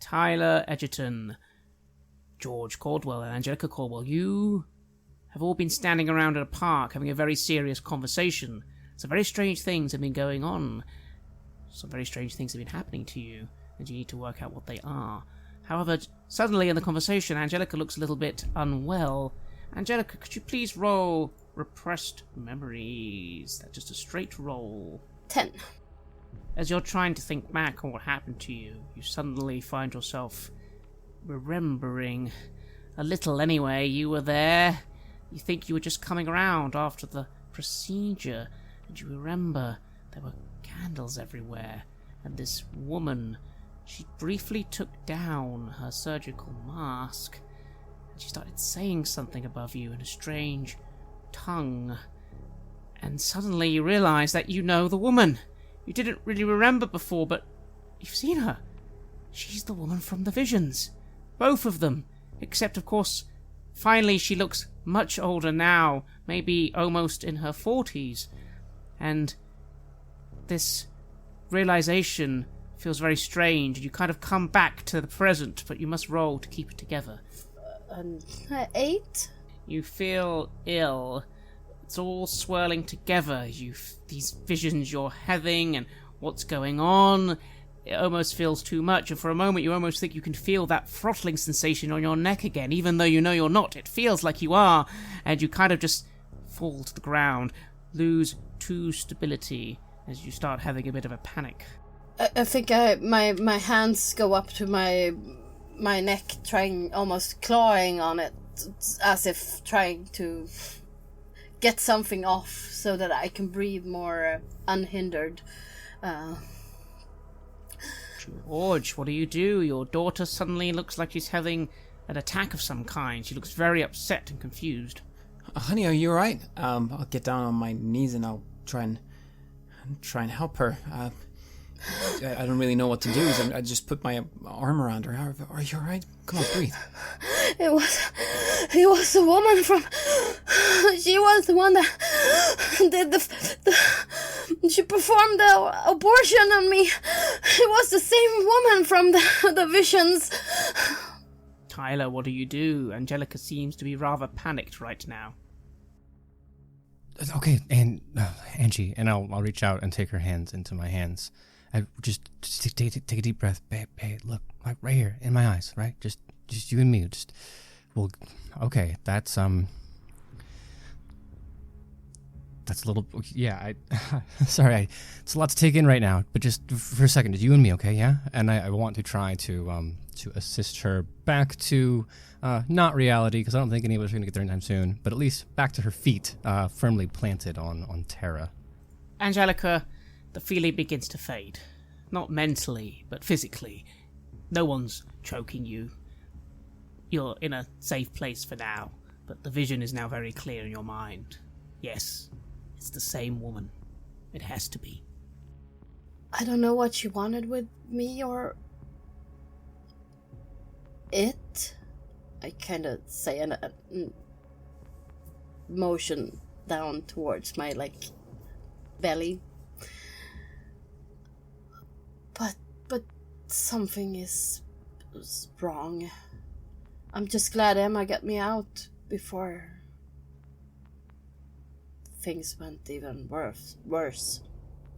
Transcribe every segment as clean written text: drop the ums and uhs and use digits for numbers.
Tyler Edgerton, George Caldwell, and Angelica Caldwell, you have all been standing around at a park having a very serious conversation. Some very strange things have been going on. Some very strange things have been happening to you, and you need to work out what they are. However, suddenly in the conversation, Angelica looks a little bit unwell. Angelica, could you please roll repressed memories? That's just a straight roll. 10. As you're trying to think back on what happened to you, you suddenly find yourself remembering. A little anyway. You were there. You think you were just coming around after the procedure, and you remember there were candles everywhere, and this woman, she briefly took down her surgical mask, and she started saying something above you in a strange tongue, and suddenly you realize that you know the woman. You didn't really remember before, but you've seen her. She's the woman from the visions. Both of them. Except, of course, finally she looks much older now, maybe almost in her 40s. And this realization feels very strange. You kind of come back to the present, but you must roll to keep it together. 8? You feel ill. It's all swirling together. These visions you're having and what's going on. It almost feels too much, and for a moment you almost think you can feel that throttling sensation on your neck again, even though you know you're not. It feels like you are, and you kind of just fall to the ground, lose 2 stability as you start having a bit of a panic. I think my hands go up to my neck, trying, almost clawing on it, as if trying to get something off so that I can breathe more unhindered. George, what do? Your daughter suddenly looks like she's having an attack of some kind. She looks very upset and confused. Honey, are you alright? I'll get down on my knees and I'll try and help her. I don't really know what to do. I just put my arm around her. Are you alright? Come on, breathe. It was the woman from... She was the one that did she performed the abortion on me. It was the same woman from the visions. Tyler, what do? Angelica seems to be rather panicked right now. Okay, and Angie, and I'll reach out and take her hands into my hands. I just take a deep breath. Babe, look, right here in my eyes, right? Just you and me. Okay, that's a little, yeah, sorry, it's a lot to take in right now, but just for a second, it's you and me, okay, yeah? And I want to try to assist her back to, not reality, because I don't think any of us are going to get there anytime soon, but at least back to her feet, firmly planted on Terra. Angelica, the feeling begins to fade. Not mentally, but physically. No one's choking you. You're in a safe place for now, but the vision is now very clear in your mind. Yes, it's the same woman. It has to be. I don't know what she wanted with me or it. I kind of say a motion down towards my belly. But something is wrong. I'm just glad Emma got me out before things went even worse.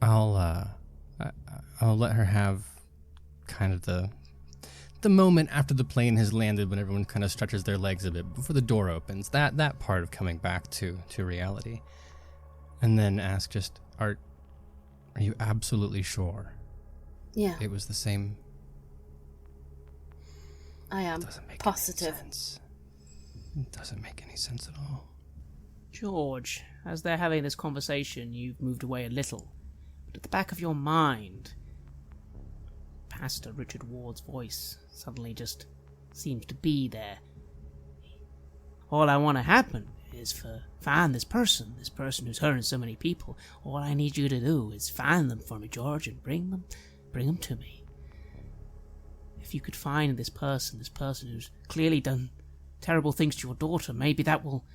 I'll let her have kind of the moment after the plane has landed, when everyone kind of stretches their legs a bit before the door opens. That part of coming back to reality, and then ask, just are you absolutely sure? Yeah, it was the same. I am positive. It doesn't make any sense at all. George, as they're having this conversation, you've moved away a little, but at the back of your mind, Pastor Richard Ward's voice suddenly just seems to be there. All I want to happen is find this person who's hurting so many people. All I need you to do is find them for me, George, and bring them to me. If you could find this person who's clearly done terrible things to your daughter, maybe that will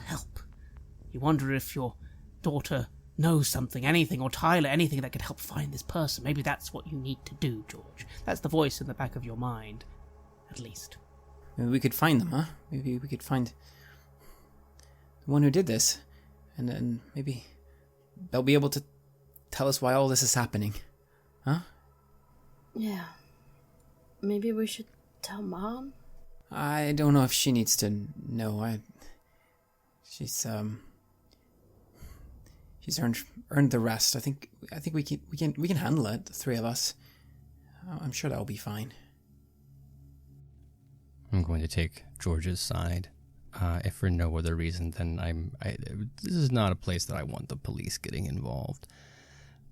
help. You wonder if your daughter know something, anything, or Tyler, anything that could help find this person. Maybe that's what you need to do, George. That's the voice in the back of your mind, at least. Maybe we could find them, huh? Maybe we could find the one who did this. And then maybe they'll be able to tell us why all this is happening. Huh? Yeah. Maybe we should tell Mom? I don't know if she needs to know. She's earned the rest. I think we can handle it, the three of us. I'm sure that'll be fine. I'm going to take George's side. If for no other reason than this is not a place that I want the police getting involved.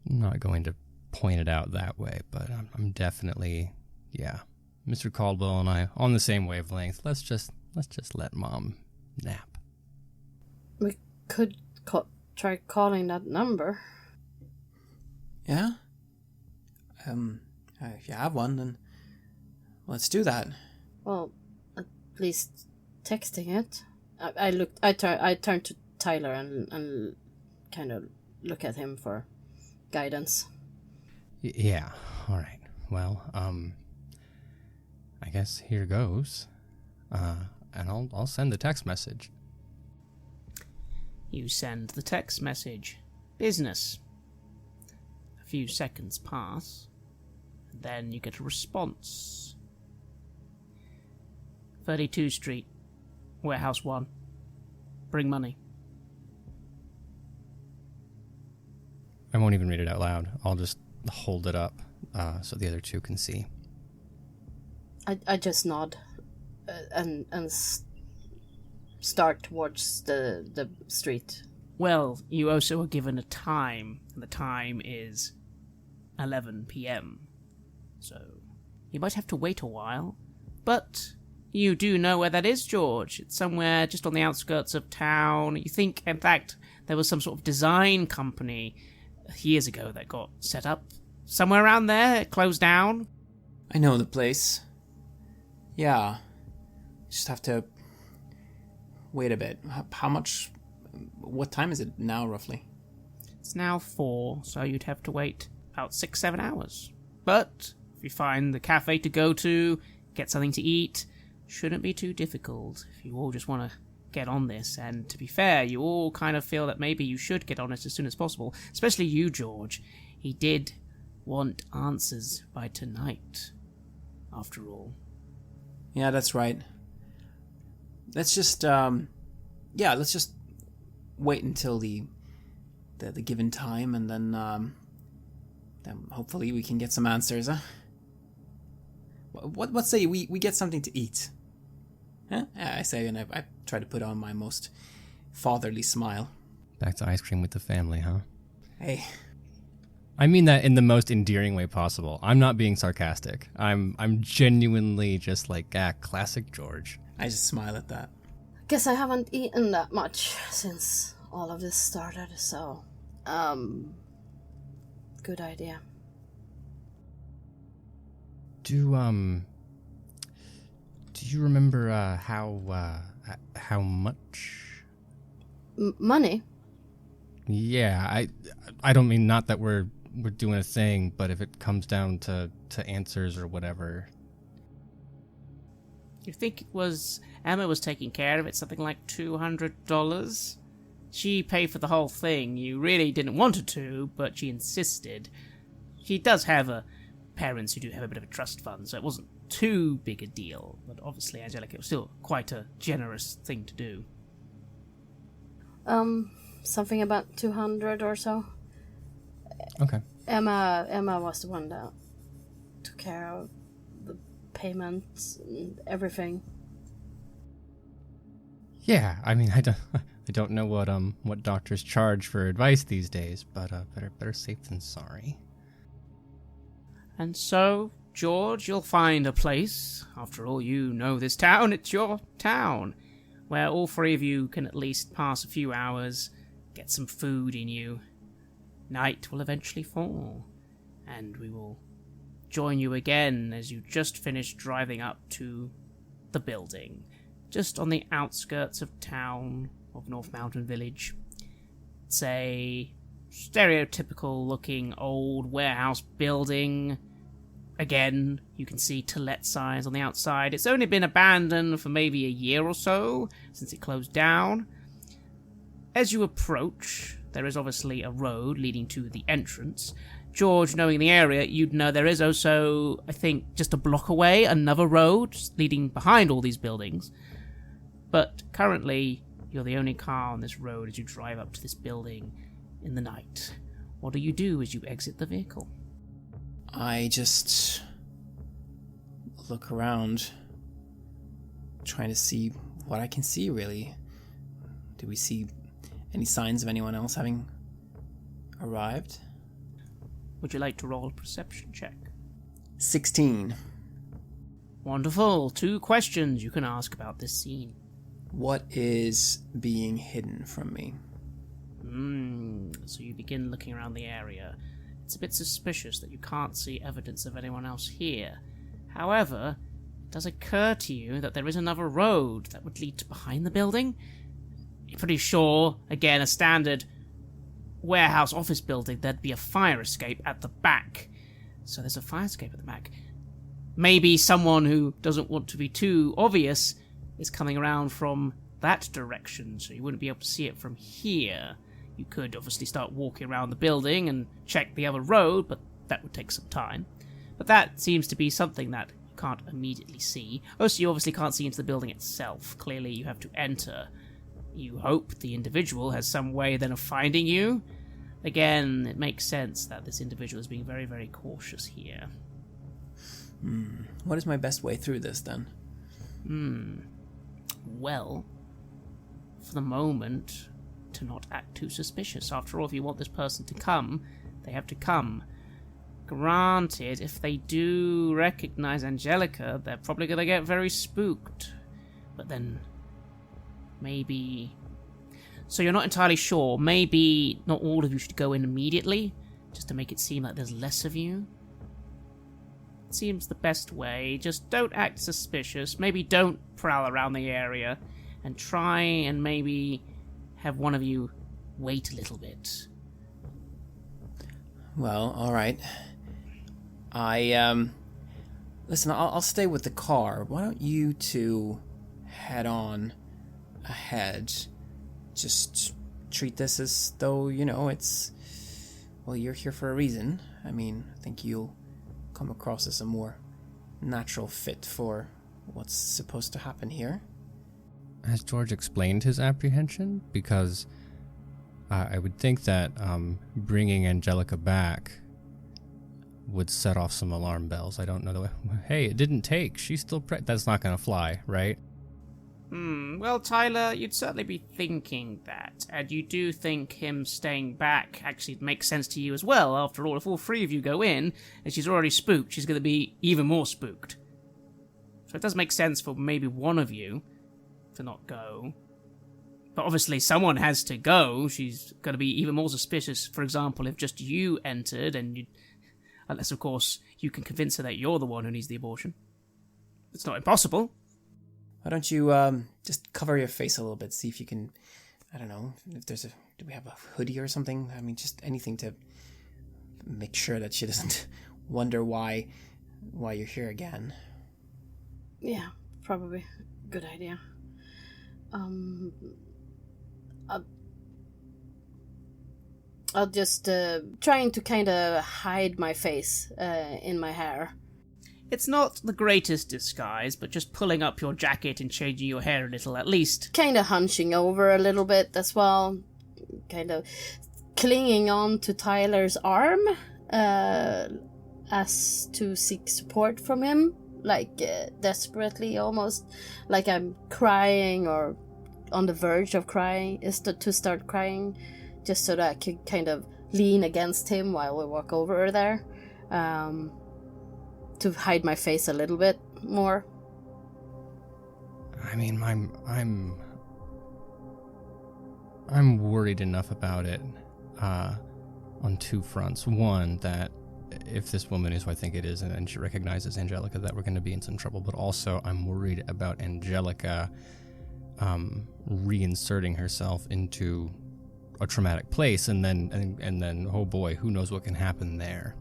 I'm not going to point it out that way, but I'm definitely, yeah, Mr. Caldwell and I on the same wavelength. Let's just let Mom nap. We could try calling that number. Yeah? If you have one, then let's do that. Well, at least texting it. I turned to Tyler and kind of look at him for guidance. Yeah, all right. Well, I guess here goes. And I'll send the text message. You send the text message. Business. A few seconds pass, and then you get a response. 32 Street, Warehouse 1. Bring money. I won't even read it out loud. I'll just hold it up so the other two can see. I just nod and start towards the street. Well, you also are given a time, and the time is 11 p.m. So, you might have to wait a while, but you do know where that is, George. It's somewhere just on the outskirts of town. You think, in fact, there was some sort of design company years ago that got set up somewhere around there. It closed down. I know the place. Yeah. Just have to wait a bit. How much... What time is it now, roughly? It's now 4, so you'd have to wait about 6-7 hours. But if you find the cafe to go to, get something to eat, shouldn't be too difficult if you all just want to get on this. And to be fair, you all kind of feel that maybe you should get on it as soon as possible. Especially you, George. He did want answers by tonight, after all. Yeah, that's right. Let's just, let's just wait until the given time, and then hopefully we can get some answers, huh? What say we get something to eat? Huh? Yeah, I say, and I try to put on my most fatherly smile. Back to ice cream with the family, huh? Hey. I mean that in the most endearing way possible. I'm not being sarcastic. I'm genuinely just like, classic George. I just smile at that. Guess I haven't eaten that much since all of this started, so good idea. Do you remember how much money? Yeah, I don't mean not that we're doing a thing, but if it comes down to answers or whatever. You think it was Emma was taking care of it, something like $200? She paid for the whole thing. You really didn't want her to, but she insisted. She does have parents who do have a bit of a trust fund, so it wasn't too big a deal. But obviously, Angelica, it was still quite a generous thing to do. Something about 200 or so. Okay. Emma was the one that took care of the payments and everything. Yeah, I mean, I don't know what doctors charge for advice these days, but better safe than sorry. And so, George, you'll find a place. After all, you know this town. It's your town, where all three of you can at least pass a few hours, get some food in you. Night will eventually fall, and we will join you again as you just finish driving up to the building, just on the outskirts of town of North Mountain Village. It's a stereotypical looking old warehouse building. Again, you can see to let signs on the outside. It's only been abandoned for maybe a year or so since it closed down. As you approach, there is obviously a road leading to the entrance. George, knowing the area, you'd know there is also, I think, just a block away, another road leading behind all these buildings. But currently, you're the only car on this road as you drive up to this building in the night. What do you do as you exit the vehicle? I just look around, trying to see what I can see, really. Do we see any signs of anyone else having arrived? Would you like to roll a perception check? 16. Wonderful. 2 questions you can ask about this scene. What is being hidden from me? So you begin looking around the area. It's a bit suspicious that you can't see evidence of anyone else here. However, it does occur to you that there is another road that would lead to behind the building. You're pretty sure, again, a standard warehouse office building, there'd be a fire escape at the back. So there's a fire escape at the back. Maybe someone who doesn't want to be too obvious is coming around from that direction, so you wouldn't be able to see it from here. You could obviously start walking around the building and check the other road, but that would take some time. But that seems to be something that you can't immediately see. Also, you obviously can't see into the building itself. Clearly, you have to enter. You hope the individual has some way then of finding you. Again, it makes sense that this individual is being very, very cautious here. What is my best way through this, then? Well, for the moment, to not act too suspicious. After all, if you want this person to come, they have to come. Granted, if they do recognize Angelica, they're probably going to get very spooked. But then, maybe... So you're not entirely sure. Maybe not all of you should go in immediately, just to make it seem like there's less of you. It seems the best way. Just don't act suspicious. Maybe don't prowl around the area. And try and maybe have one of you wait a little bit. Well, alright. Listen, I'll stay with the car. Why don't you two head on ahead? Just treat this as though, it's... Well, you're here for a reason. I mean, I think you'll come across as a more natural fit for what's supposed to happen here. Has George explained his apprehension? Because I would think that bringing Angelica back would set off some alarm bells. I don't know the way. Hey, it didn't take. She's still that's not going to fly, right? Well, Tyler, you'd certainly be thinking that, and you do think him staying back actually makes sense to you as well. After all, if all 3 of you go in, and she's already spooked, she's going to be even more spooked. So it does make sense for maybe one of you to not go. But obviously someone has to go. She's going to be even more suspicious, for example, if just you entered, and unless, of course, you can convince her that you're the one who needs the abortion. It's not impossible. Why don't you just cover your face a little bit, see if you can, I don't know, if there's do we have a hoodie or something? I mean, just anything to make sure that she doesn't wonder why you're here again. Yeah, probably. Good idea. I'll just trying to kind of hide my face in my hair. It's not the greatest disguise, but just pulling up your jacket and changing your hair a little, at least. Kind of hunching over a little bit as well. Kind of clinging on to Tyler's arm as to seek support from him. Like desperately, almost. Like I'm crying or on the verge of crying. Is to start crying. Just so that I could kind of lean against him while we walk over there. To hide my face a little bit more. I mean, I'm worried enough about it on 2 fronts. One, that if this woman is who I think it is, and she recognizes Angelica, that we're going to be in some trouble. But also, I'm worried about Angelica reinserting herself into a traumatic place, and then oh boy, who knows what can happen there.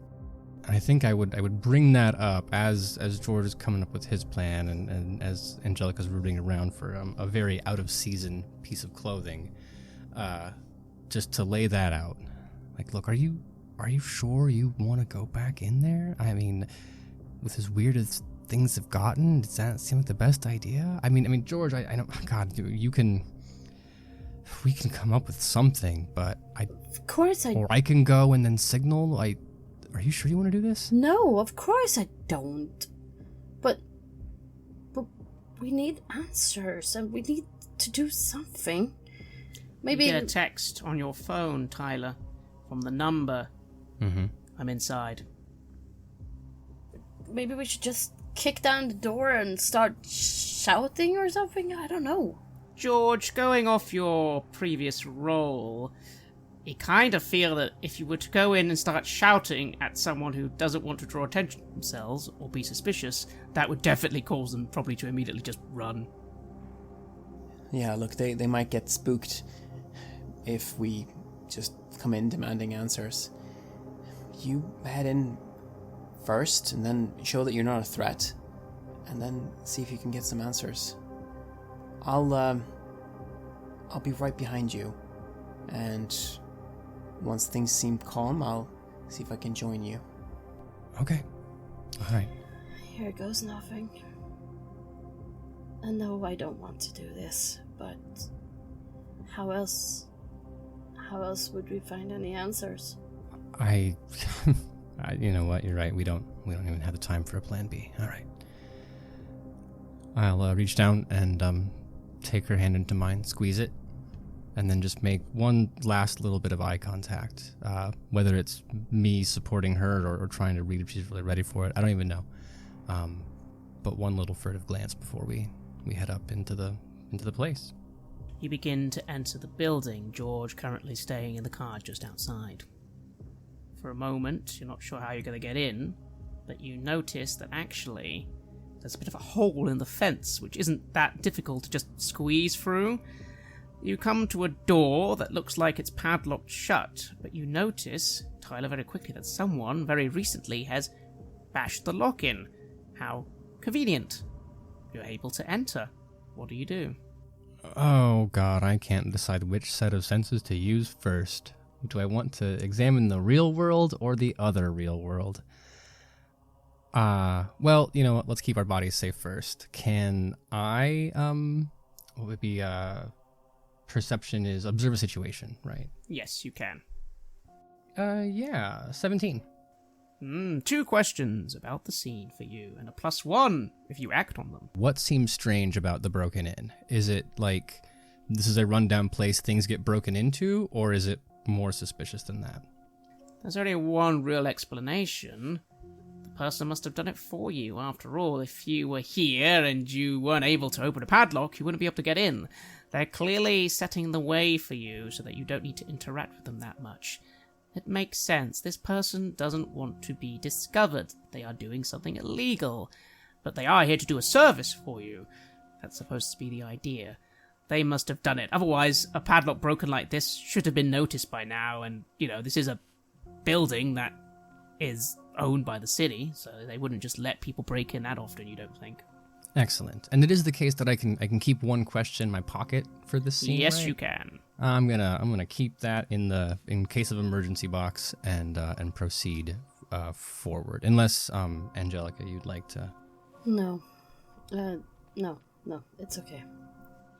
And I think I would bring that up as George is coming up with his plan, and as Angelica's rooting around for a very out of season piece of clothing, just to lay that out. Like, look, are you sure you want to go back in there? I mean, with as weird as things have gotten, does that seem like the best idea? I mean, George, I know, God, we can come up with something, but Of course or I can go and then signal. Are you sure you want to do this? No, of course I don't. But we need answers, and we need to do something. Maybe you get a text on your phone, Tyler, from the number. Mm-hmm. I'm inside. Maybe we should just kick down the door and start shouting or something? I don't know. George, going off your previous role, you kind of feel that if you were to go in and start shouting at someone who doesn't want to draw attention to themselves or be suspicious, that would definitely cause them probably to immediately just run. Yeah, look, they might get spooked if we just come in demanding answers. You head in first, and then show that you're not a threat, and then see if you can get some answers. I'll be right behind you, and once things seem calm, I'll see if I can join you. Okay. All right. Here goes nothing. I know I don't want to do this, but how else would we find any answers? You know what? You're right. We don't even have the time for a plan B. All right. I'll reach down and take her hand into mine, squeeze it, and then just make one last little bit of eye contact. Whether it's me supporting her or trying to read if she's really ready for it, I don't even know. But one little furtive glance before we head up into the place. You begin to enter the building, George currently staying in the car just outside. For a moment, you're not sure how you're going to get in, but you notice that actually there's a bit of a hole in the fence, which isn't that difficult to just squeeze through. You come to a door that looks like it's padlocked shut, but you notice, Tyler, very quickly that someone very recently has bashed the lock in. How convenient. You're able to enter. What do you do? Oh God, I can't decide which set of senses to use first. Do I want to examine the real world or the other real world? Well, you know what? Let's keep our bodies safe first. Can I, what would be, perception is observe a situation, right? Yes, you can. Yeah, 17. 2 questions about the scene for you, and a +1 if you act on them. What seems strange about the broken in? Is it like this is a rundown place, things get broken into, or is it more suspicious than that? There's only one real explanation. The person must have done it for you. After all, if you were here and you weren't able to open a padlock, you wouldn't be able to get in. They're clearly setting the way for you so that you don't need to interact with them that much. It makes sense. This person doesn't want to be discovered. They are doing something illegal. But they are here to do a service for you. That's supposed to be the idea. They must have done it. Otherwise, a padlock broken like this should have been noticed by now. And, this is a building that is owned by the city, so they wouldn't just let people break in that often, you don't think? Excellent. And it is the case that I can keep one question in my pocket for this scene. Yes, right? you can. I'm gonna keep that in case of emergency box and proceed forward. Unless Angelica, you'd like to. No, it's okay.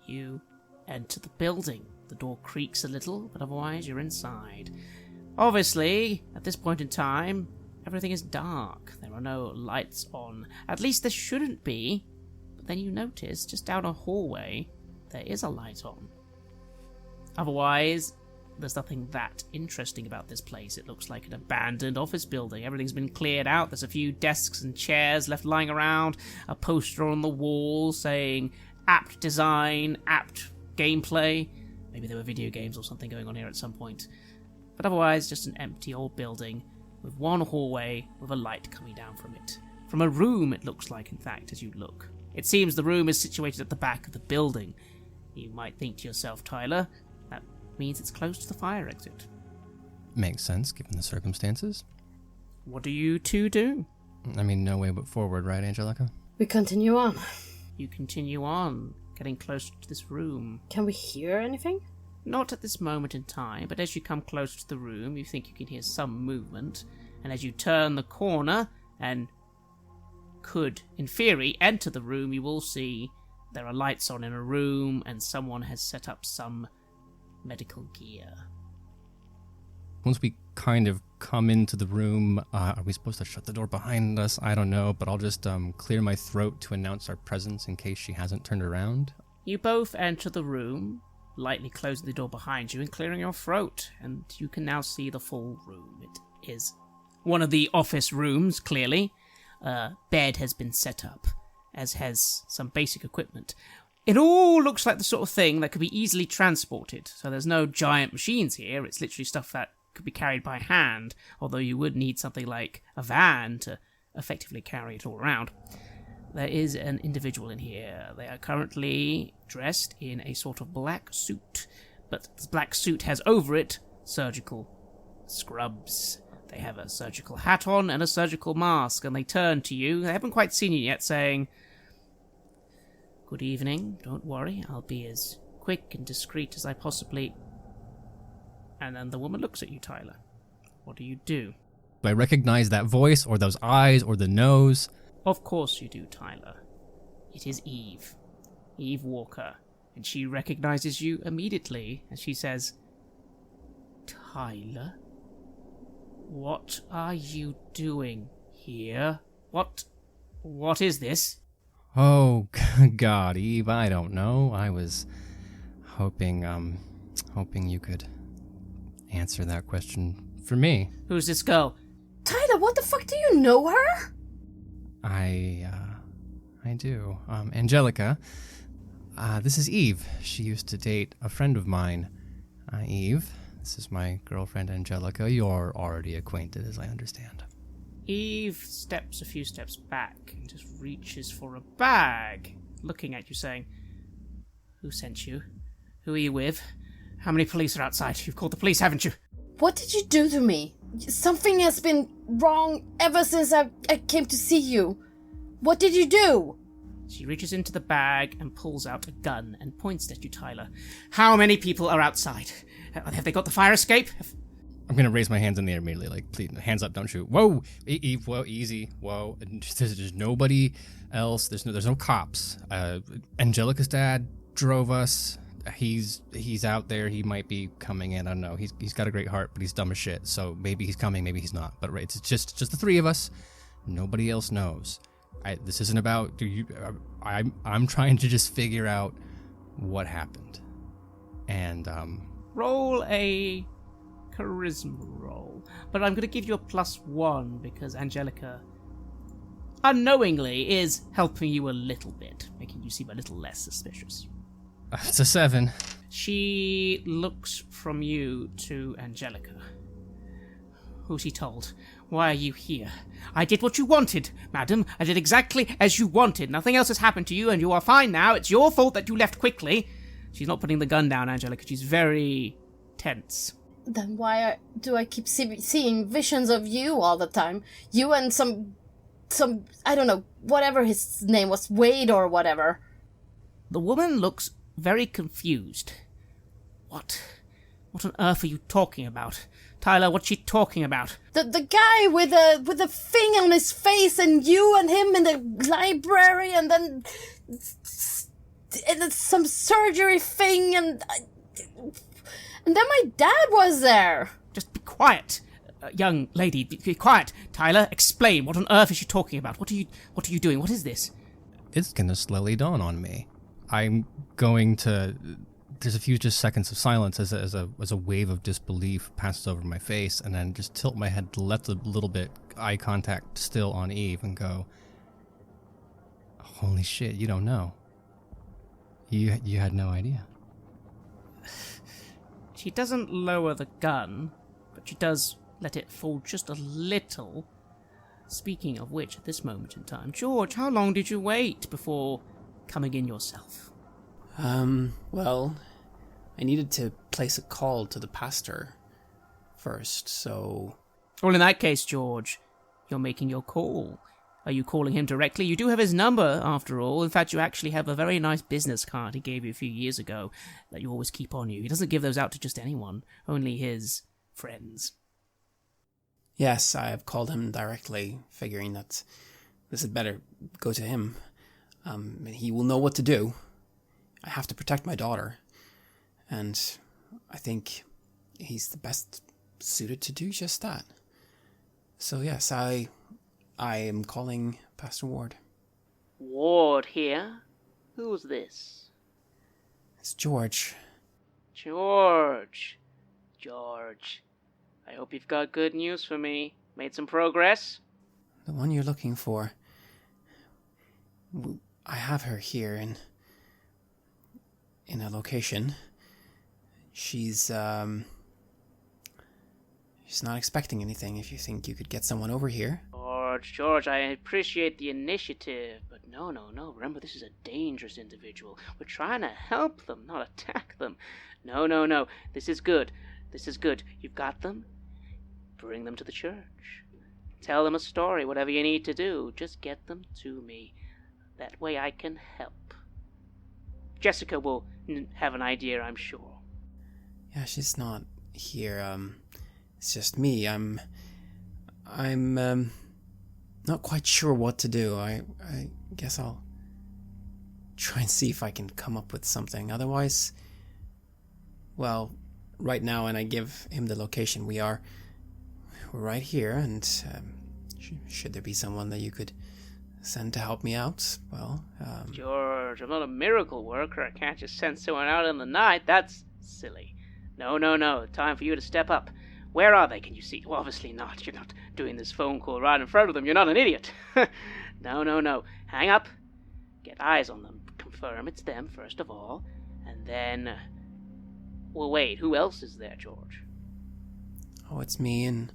You enter the building. The door creaks a little, but otherwise you're inside. Obviously, at this point in time, everything is dark. There are no lights on. At least there shouldn't be. But then you notice, just down a hallway, there is a light on. Otherwise, there's nothing that interesting about this place. It looks like an abandoned office building. Everything's been cleared out. There's a few desks and chairs left lying around. A poster on the wall saying apt design, apt gameplay. Maybe there were video games or something going on here at some point. But otherwise, just an empty old building with one hallway with a light coming down from it. From a room, it looks like, in fact, as you look. It seems the room is situated at the back of the building. You might think to yourself, Tyler, that means it's close to the fire exit. Makes sense, given the circumstances. What do you two do? I mean, no way but forward, right, Angelica? We continue on. You continue on, getting closer to this room. Can we hear anything? Not at this moment in time, but as you come closer to the room, you think you can hear some movement, and as you turn the corner and could, in theory, enter the room, you will see there are lights on in a room, and someone has set up some medical gear. Once we kind of come into the room, are we supposed to shut the door behind us? I don't know, but I'll just clear my throat to announce our presence in case she hasn't turned around. You both enter the room, lightly closing the door behind you and clearing your throat, and you can now see the full room. It is one of the office rooms, clearly. A bed has been set up, as has some basic equipment. It all looks like the sort of thing that could be easily transported, so there's no giant machines here. It's literally stuff that could be carried by hand, although you would need something like a van to effectively carry it all around. There is an individual in here. They are currently dressed in a sort of black suit, but this black suit has over it surgical scrubs. They have a surgical hat on and a surgical mask, and they turn to you. They haven't quite seen you yet, saying, "Good evening, don't worry, I'll be as quick and discreet as I possibly..." And then the woman looks at you, Tyler. What do you do? Do I recognize that voice, or those eyes, or the nose? Of course you do, Tyler. It is Eve. Eve Walker. And she recognizes you immediately, and she says, "Tyler? What are you doing here? What is this?" Oh, God, Eve, I don't know. I was hoping you could answer that question for me. Who's this girl? Tyler, what the fuck, do you know her? I do. Angelica. This is Eve. She used to date a friend of mine. Eve, this is my girlfriend Angelica. You're already acquainted, as I understand. Eve steps a few steps back and just reaches for a bag, looking at you saying, "Who sent you? Who are you with? How many police are outside? You've called the police, haven't you?" What did you do to me? Something has been wrong ever since I came to see you. What did you do? She reaches into the bag and pulls out a gun and points at you, Tyler. "How many people are outside? Have they got the fire escape?" I'm gonna raise my hands in the air immediately, like, please, hands up, don't shoot. Whoa, Eve, whoa, easy, whoa. There's nobody else. There's no cops. Angelica's dad drove us. He's out there. He might be coming in. I don't know. He's got a great heart, but he's dumb as shit. So maybe he's coming, maybe he's not. But right, it's just the three of us. Nobody else knows. This isn't about. I'm trying to just figure out what happened. And Roll a charisma roll. But I'm going to give you a +1 because Angelica, unknowingly, is helping you a little bit, making you seem a little less suspicious. It's a 7. She looks from you to Angelica. "Who's he told? Why are you here? I did what you wanted, madam. I did exactly as you wanted. Nothing else has happened to you, and you are fine now. It's your fault that you left quickly." She's not putting the gun down, Angelica. She's very tense. Then why do I keep seeing visions of you all the time? You and some, I don't know, whatever his name was, Wade or whatever. The woman looks very confused. What on earth are you talking about? Tyler, what's she talking about? The guy with the thing on his face, and you and him in the library, and then some surgery thing, and then my dad was there. Just be quiet, young lady. Be quiet. Tyler, explain. What on earth is she talking about? What are you doing? What is this? It's gonna slowly dawn on me. I'm going to. There's a few just seconds of silence as a wave of disbelief passes over my face, and then just tilt my head left a little bit, eye contact still on Eve, and go, "Holy shit! You don't know. You had no idea." She doesn't lower the gun, but she does let it fall just a little. Speaking of which, at this moment in time, George, how long did you wait before coming in yourself? Well, I needed to place a call to the pastor first, so... Well, in that case, George, you're making your call. Are you calling him directly? You do have his number, after all. In fact, you actually have a very nice business card he gave you a few years ago that you always keep on you. He doesn't give those out to just anyone, only his friends. Yes, I have called him directly, figuring that this had better go to him. He will know what to do. I have to protect my daughter, and I think he's the best suited to do just that. So yes, I am calling Pastor Ward. Ward here? Who's this? It's George. George. I hope you've got good news for me. Made some progress? The one you're looking for. I have her here in a location. She's not expecting anything. If you think you could get someone over here. George, I appreciate the initiative, but no. Remember, this is a dangerous individual. We're trying to help them, not attack them. No. This is good. You've got them? Bring them to the church. Tell them a story, whatever you need to do. Just get them to me. That way I can help. Jessica will have an idea, I'm sure. Yeah, she's not here. It's just me. I'm not quite sure what to do. I guess I'll try and see if I can come up with something. Otherwise, well, right now, and I give him the location, we're right here, and should there be someone that you could send to help me out, well... George, I'm not a miracle worker. I can't just send someone out in the night. That's silly. No. Time for you to step up. Where are they? Can you see? Well, obviously not. You're not doing this phone call right in front of them. You're not an idiot. No. Hang up. Get eyes on them. Confirm it's them, first of all. And then... Well, wait. Who else is there, George? Oh, it's me and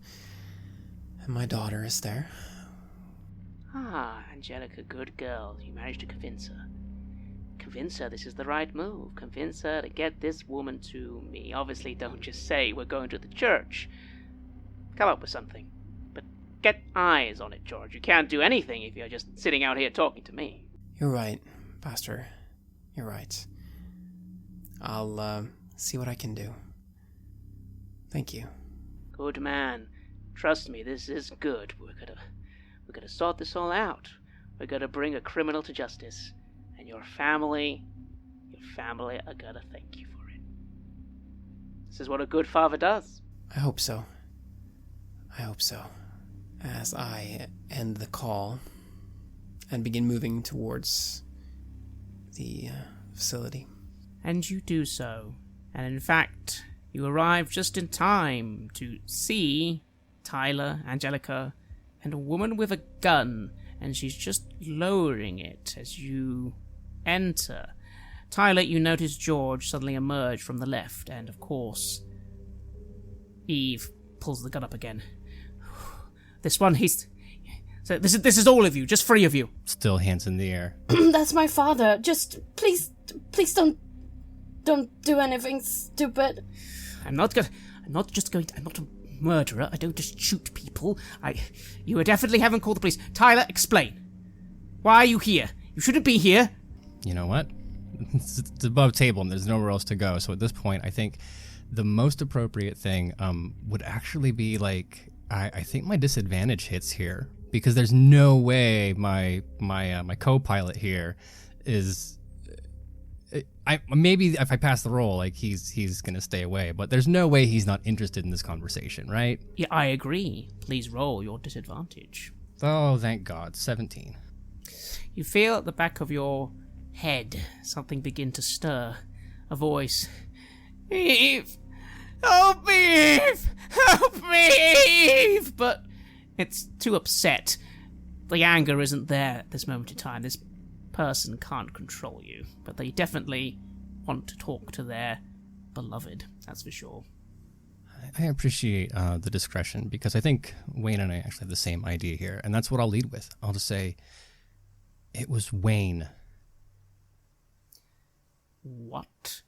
my daughter is there. Ah, Angelica, good girl. You managed to convince her. Convince her this is the right move. Convince her to get this woman to me. Obviously, don't just say we're going to the church. Come up with something. But get eyes on it, George. You can't do anything if you're just sitting out here talking to me. You're right, Pastor. You're right. I'll see what I can do. Thank you. Good man. Trust me, this is good. We're gonna sort this all out. We're gonna bring a criminal to justice. And your family are gonna thank you for it. This is what a good father does. I hope so. As I end the call and begin moving towards the facility. And you do so. And in fact, you arrive just in time to see Tyler, Angelica, and a woman with a gun, and she's just lowering it as you enter. Tyler, you notice George suddenly emerge from the left, and of course, Eve pulls the gun up again. This one, so this is all of you, just 3 of you. Still hands in the air. That's my father. Just please don't do anything stupid. I'm not a murderer. I don't just shoot people. You definitely haven't called the police. Tyler, explain. Why are you here? You shouldn't be here. You know what? It's above table and there's nowhere else to go. So at this point, I think the most appropriate thing would actually be like, I think my disadvantage hits here, because there's no way my co-pilot here is... maybe if I pass the roll, like he's gonna stay away, but there's no way he's not interested in this conversation, right? Yeah, I agree. Please roll your disadvantage. Oh, thank God. 17. You feel at the back of your head something begin to stir. A voice. Eve! Help me, Eve! Help me, Eve! But it's too upset. The anger isn't there at this moment in time. This person can't control you, but they definitely want to talk to their beloved, that's for sure. I appreciate the discretion, because I think Wayne and I actually have the same idea here, and that's what I'll lead with. I'll just say, it was Wayne. What?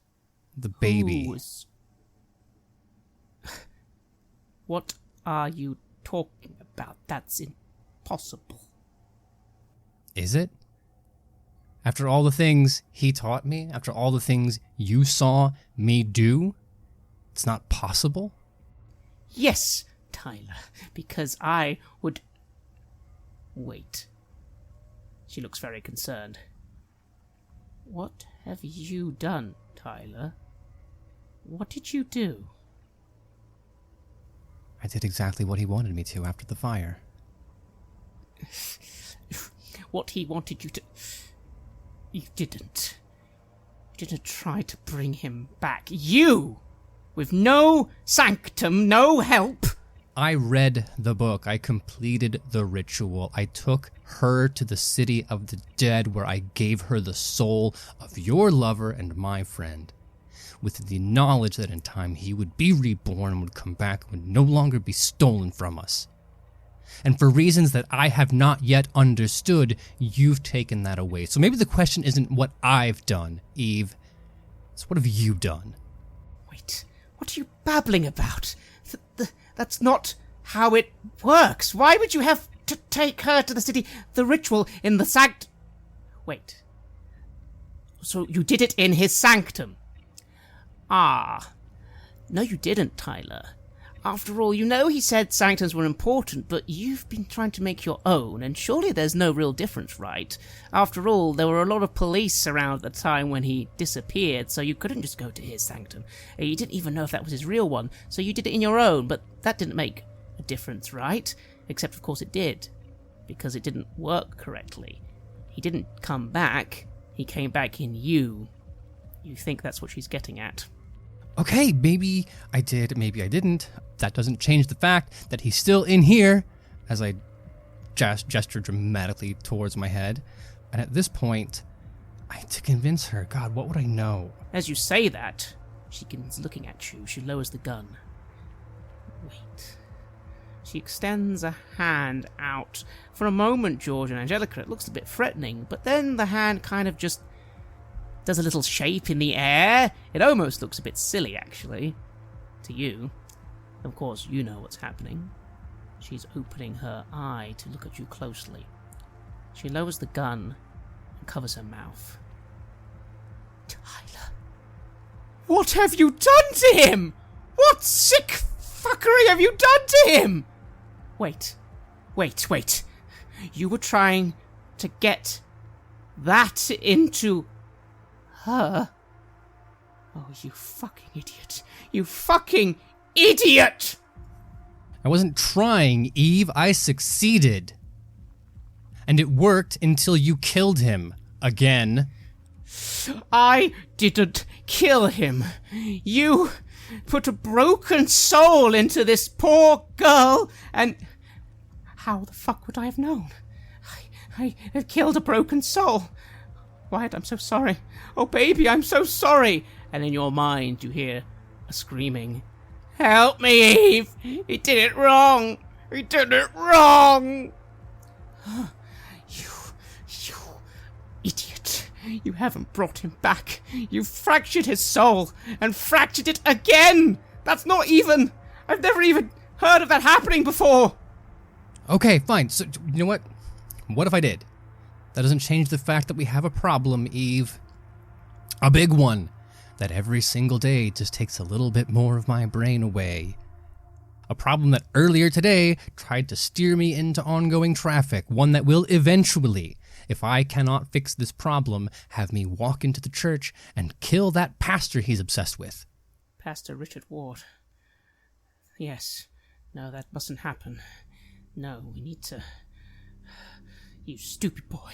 The baby. What are you talking about? That's impossible. Is it? After all the things he taught me, after all the things you saw me do, it's not possible? Yes, Tyler, because I would... Wait. She looks very concerned. What have you done, Tyler? What did you do? I did exactly what he wanted me to after the fire. What he wanted you to... You didn't. You didn't try to bring him back. You! With no sanctum, no help! I read the book. I completed the ritual. I took her to the city of the dead where I gave her the soul of your lover and my friend, with the knowledge that in time he would be reborn and would come back and would no longer be stolen from us. And for reasons that I have not yet understood, you've taken that away. So maybe the question isn't what I've done, Eve. It's what have you done? Wait, what are you babbling about? That's not how it works. Why would you have to take her to the city? The ritual in the Wait. So you did it in his sanctum? Ah. No, you didn't, Tyler. After all, you know he said sanctums were important, but you've been trying to make your own, and surely there's no real difference, right? After all, there were a lot of police around at the time when he disappeared, so you couldn't just go to his sanctum. You didn't even know if that was his real one, so you did it in your own, but that didn't make a difference, right? Except, of course, it did, because it didn't work correctly. He didn't come back, he came back in you. You think that's what she's getting at. Okay, maybe I did, maybe I didn't. That doesn't change the fact that he's still in here, as I gesture dramatically towards my head. And at this point, I had to convince her. God, what would I know? As you say that, she begins looking at you. She lowers the gun. Wait. She extends a hand out. For a moment, George and Angelica, it looks a bit threatening, but then the hand kind of just does a little shape in the air. It almost looks a bit silly, actually, to you. Of course, you know what's happening. She's opening her eye to look at you closely. She lowers the gun and covers her mouth. Tyler, what have you done to him? What sick fuckery have you done to him? Wait. You were trying to get that into her? Oh, you fucking idiot. You fucking idiot! I wasn't trying, Eve. I succeeded. And it worked until you killed him. Again. I didn't kill him. You put a broken soul into this poor girl, and... How the fuck would I have known? I have killed a broken soul. Wyatt, I'm so sorry. Oh, baby, I'm so sorry. And in your mind, you hear a screaming, help me, Eve! He did it wrong! He did it wrong! You idiot. You haven't brought him back. You've fractured his soul, and fractured it again! That's not even... I've never even heard of that happening before! Okay, fine. So, you know what? What if I did? That doesn't change the fact that we have a problem, Eve. A big one. That every single day just takes a little bit more of my brain away. A problem that earlier today tried to steer me into ongoing traffic. One that will eventually, if I cannot fix this problem, have me walk into the church and kill that pastor he's obsessed with. Pastor Richard Ward. Yes. No, that mustn't happen. No, we need to... You stupid boy.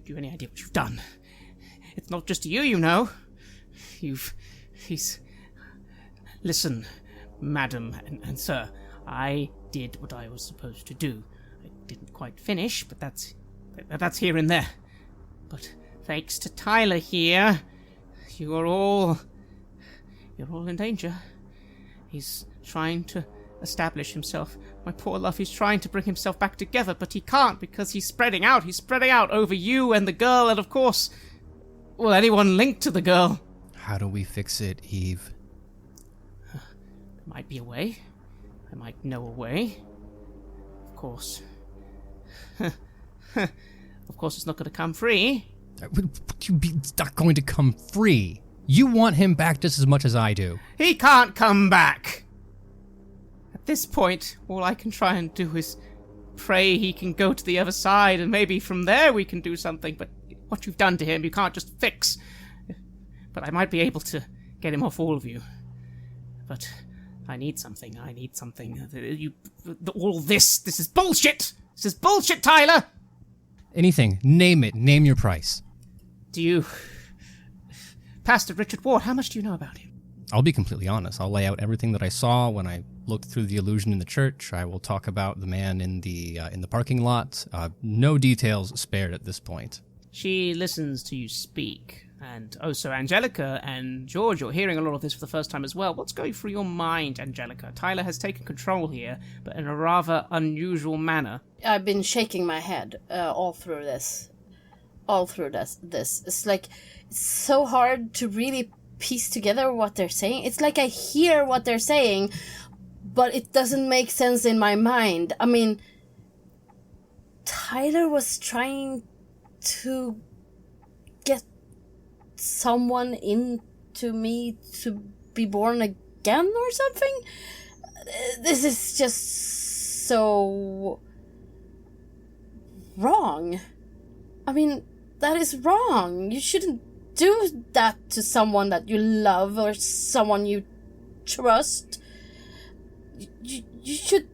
Do you have any idea what you've done? It's not just you, you know. He's... Listen, madam and sir. I did what I was supposed to do. I didn't quite finish, but that's here and there. But thanks to Tyler here, you're all in danger. He's trying to establish himself. My poor love, he's trying to bring himself back together, but he can't because he's spreading out. He's spreading out over you and the girl, and of course, well, anyone linked to the girl. how do we fix it, Eve? There might be a way. I might know a way. Of course. Of course it's not going to come free. It's not going to come free. You want him back just as much as I do. He can't come back! At this point, all I can try and do is pray he can go to the other side, and maybe from there we can do something, but what you've done to him, you can't just fix. But I might be able to get him off all of you. But I need something. All this is bullshit! This is bullshit, Tyler! Anything. Name it. Name your price. Do you... Pastor Richard Ward, how much do you know about him? I'll be completely honest. I'll lay out everything that I saw when I looked through the illusion in the church. I will talk about the man in the parking lot. No details spared at this point. She listens to you speak. And so Angelica and George, you're hearing a lot of this for the first time as well. What's going through your mind, Angelica? Tyler has taken control here, but in a rather unusual manner. I've been shaking my head all through this. It's like, it's so hard to really piece together what they're saying. It's like I hear what they're saying, but it doesn't make sense in my mind. I mean, Tyler was trying to get someone into me to be born again or something? This is just so wrong. I mean, that is wrong. You shouldn't do that to someone that you love or someone you trust. You should...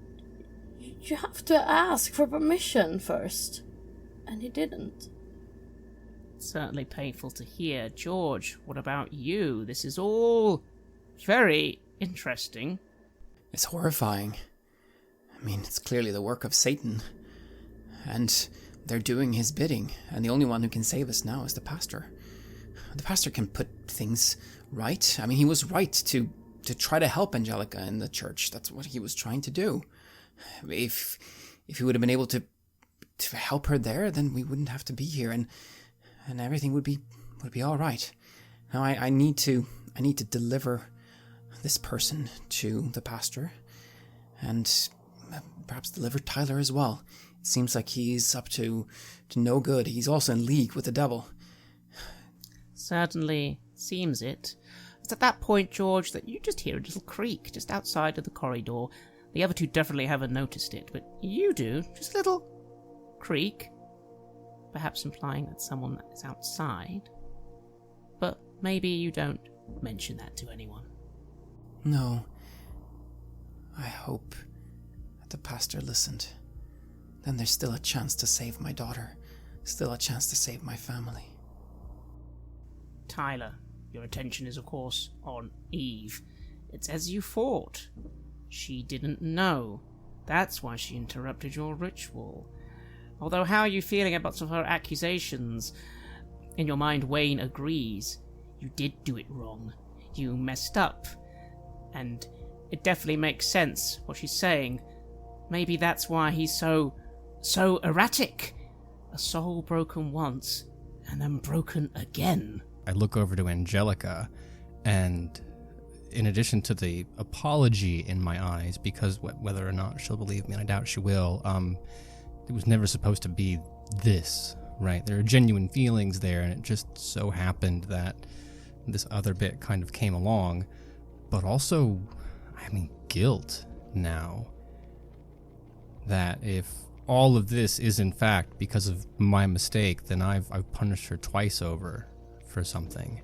You have to ask for permission first. And he didn't. Certainly painful to hear. George, what about you? This is all very interesting. It's horrifying. I mean, it's clearly the work of Satan. And they're doing his bidding, and the only one who can save us now is the pastor. The pastor can put things right. I mean, he was right to try to help Angelica in the church. That's what he was trying to do. If he would have been able to help her there, then we wouldn't have to be here, and everything would be all right. Now I need to deliver this person to the pastor, and perhaps deliver Tyler as well. It seems like he's up to no good. He's also in league with the devil. Certainly seems it. It's at that point, George, that you just hear a little creak just outside of the corridor. The other two definitely haven't noticed it, but you do. Just a little creak. Perhaps implying that someone is outside. But maybe you don't mention that to anyone. No. I hope that the pastor listened. Then there's still a chance to save my daughter. Still a chance to save my family. Tyler, your attention is of course on Eve. It's as you thought. She didn't know. That's why she interrupted your ritual. Although how are you feeling about some of her accusations? In your mind, Wayne agrees. You did do it wrong. You messed up. And it definitely makes sense what she's saying. Maybe that's why he's so erratic. A soul broken once, and then broken again. I look over to Angelica, and in addition to the apology in my eyes, because whether or not she'll believe me, and I doubt she will, it was never supposed to be this, right? There are genuine feelings there, and it just so happened that this other bit kind of came along. But also, I mean, guilt now. That if all of this is in fact because of my mistake, then I've punished her twice over for something.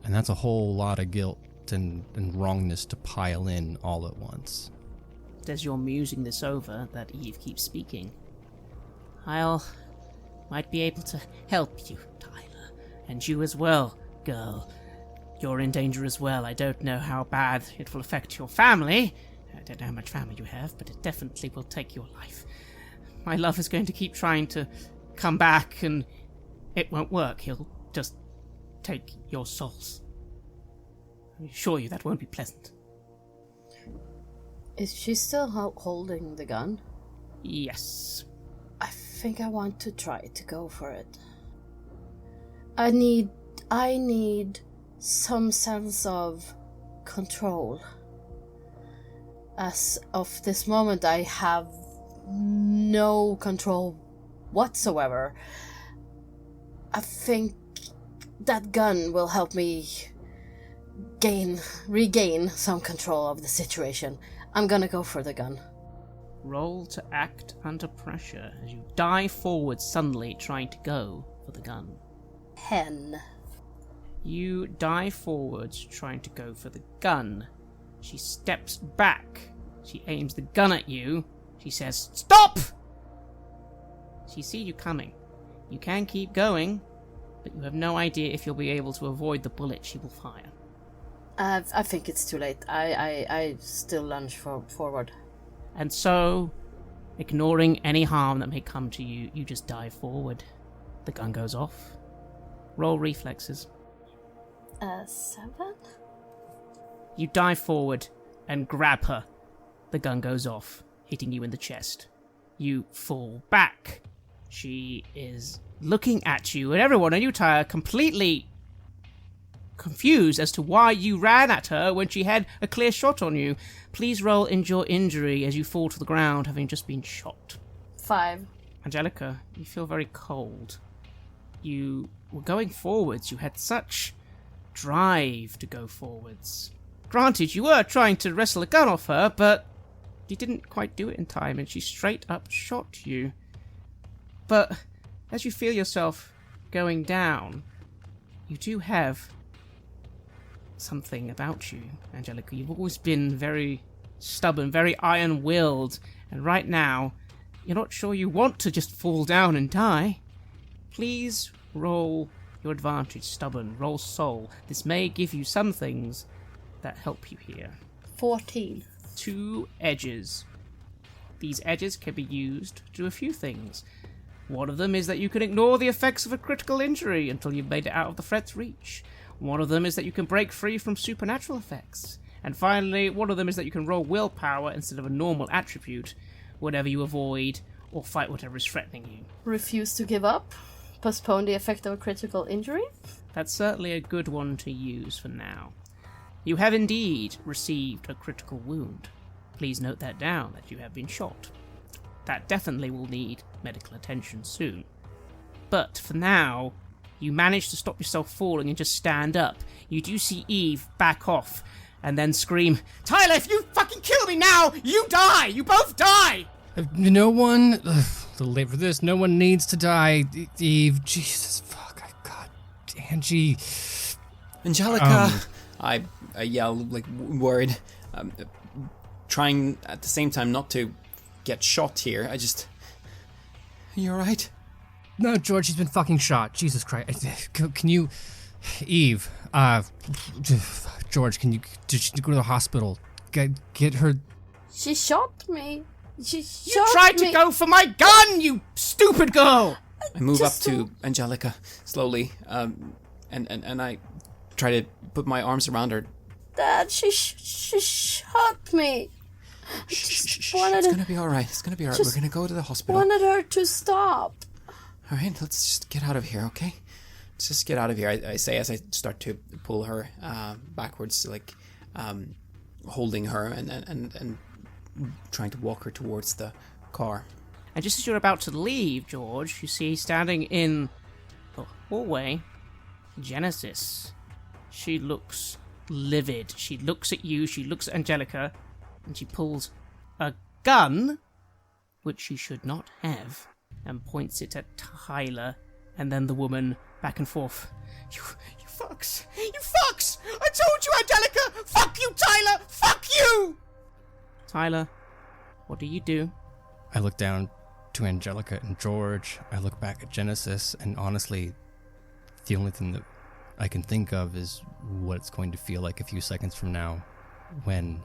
And that's a whole lot of guilt and wrongness to pile in all at once. As you're musing this over, that Eve keeps speaking. Might be able to help you, Tyler. And you as well, girl. You're in danger as well. I don't know how bad it will affect your family. I don't know how much family you have, but it definitely will take your life. My love is going to keep trying to come back, and it won't work. He'll just take your souls. I assure you that won't be pleasant. Is she still holding the gun? Yes. I think I want to try to go for it. I need I need some sense of control. As of this moment, I have no control whatsoever. I think that gun will help me regain some control of the situation. I'm gonna go for the gun. Roll to act under pressure as you dive forward suddenly, trying to go for the gun. 10. You dive forwards, trying to go for the gun. She steps back. She aims the gun at you. She says, "Stop!" She sees you coming. You can keep going, but you have no idea if you'll be able to avoid the bullet she will fire. I think it's too late. I still lunge forward. And so, ignoring any harm that may come to you, you just dive forward. The gun goes off. Roll reflexes. 7? You dive forward and grab her. The gun goes off, hitting you in the chest. You fall back. She is looking at you and everyone, and you are completely confused as to why you ran at her when she had a clear shot on you. Please roll endure injury as you fall to the ground, having just been shot. 5. Angelica, you feel very cold. You were going forwards. You had such drive to go forwards. Granted, you were trying to wrestle a gun off her, but you didn't quite do it in time, and she straight up shot you. But as you feel yourself going down, you do have something about you, Angelica. You've always been very stubborn, very iron-willed, and right now, you're not sure you want to just fall down and die. Please roll your advantage, stubborn. Roll soul. This may give you some things that help you here. 14. 2 edges. These edges can be used to do a few things. One of them is that you can ignore the effects of a critical injury until you've made it out of the threat's reach. One of them is that you can break free from supernatural effects. And finally, one of them is that you can roll willpower instead of a normal attribute whenever you avoid or fight whatever is threatening you. Refuse to give up. Postpone the effect of a critical injury. That's certainly a good one to use for now. You have indeed received a critical wound. Please note that down, that you have been shot. That definitely will need medical attention soon. But for now, you manage to stop yourself falling and just stand up. You do see Eve back off and then scream, "Tyler, if you fucking kill me now, you die! You both die!" No one... a little late for this. No one needs to die. Eve, Jesus, fuck, God, Angie... Angelica! I yell, like, worried. Trying at the same time not to get shot here. Are you alright? No, George, she's been fucking shot. Jesus Christ. Can you... Eve, George, can you go to the hospital? Get her... She shot me. She shot You tried me. to go for my gun, you stupid girl! I move up to Angelica slowly, and I try to put my arms around her. Dad, she shot me. Shh. It's gonna be alright. It's gonna be alright. We're gonna go to the hospital. Wanted her to stop. Alright, let's just get out of here, okay? Let's just get out of here, I say as I start to pull her backwards, like holding her and trying to walk her towards the car. And just as you're about to leave, George, you see standing in the hallway, Genesis. She looks livid. She looks at you, she looks at Angelica, and she pulls a gun, which she should not have, and points it at Tyler, and then the woman back and forth. You fucks! You fucks! I told you, Angelica! Fuck you, Tyler! Fuck you! Tyler, what do you do? I look down to Angelica and George. I look back at Genesis, and honestly, the only thing that I can think of is what it's going to feel like a few seconds from now when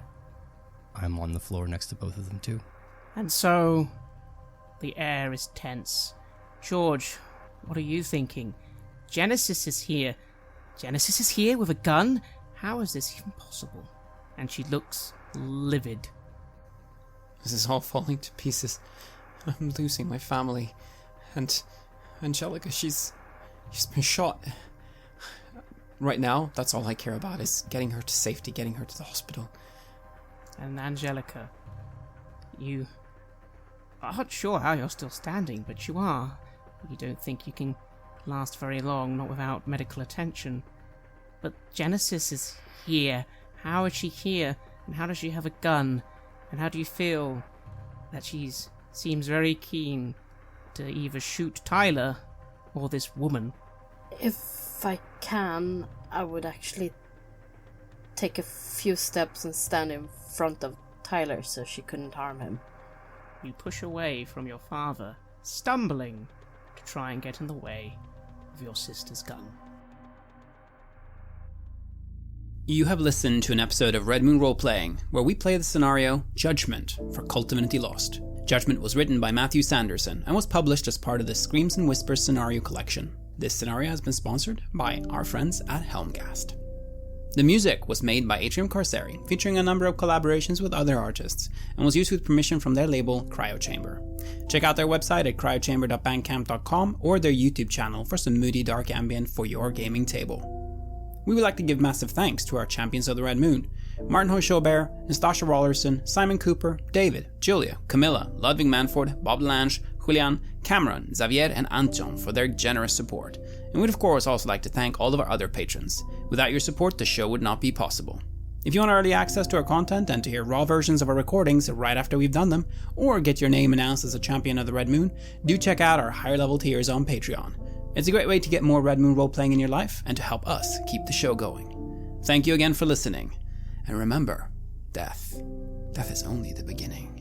I'm on the floor next to both of them too. And so, the air is tense. George, what are you thinking? Genesis is here. Genesis is here with a gun? How is this even possible? And she looks livid. This is all falling to pieces. I'm losing my family. And Angelica, she's been shot. right now, that's all I care about, is getting her to safety, getting her to the hospital. And Angelica, you aren't sure how you're still standing, but you are. You don't think you can last very long, not without medical attention. But Genesis is here. How is she here? And how does she have a gun? And how do you feel that she seems very keen to either shoot Tyler or this woman? If I can, I would actually take a few steps and stand in front of Tyler so she couldn't harm him. You push away from your father, stumbling to try and get in the way of your sister's gun. You have listened to an episode of Red Moon Roleplaying, where we play the scenario Judgment for KULT Divinity Lost. Judgment was written by Matthew Sanderson and was published as part of the Screams and Whispers scenario collection. This scenario has been sponsored by our friends at Helmcast. The music was made by Atrium Carceri, featuring a number of collaborations with other artists, and was used with permission from their label Cryochamber. Check out their website at cryochamber.bandcamp.com or their YouTube channel for some moody dark ambient for your gaming table. We would like to give massive thanks to our champions of the Red Moon: Martin Heuschober, Nastasia, Raulerson, Simon Cooper, David, Julia, Camilla, Ludwig Manford, Bob Lange, Julián, Cameron, Xabier, and Antxon for their generous support. And we'd of course also like to thank all of our other patrons. Without your support, the show would not be possible. If you want early access to our content and to hear raw versions of our recordings right after we've done them, or get your name announced as a champion of the Red Moon, do check out our higher level tiers on Patreon. It's a great way to get more Red Moon role-playing in your life and to help us keep the show going. Thank you again for listening, and remember, death is only the beginning.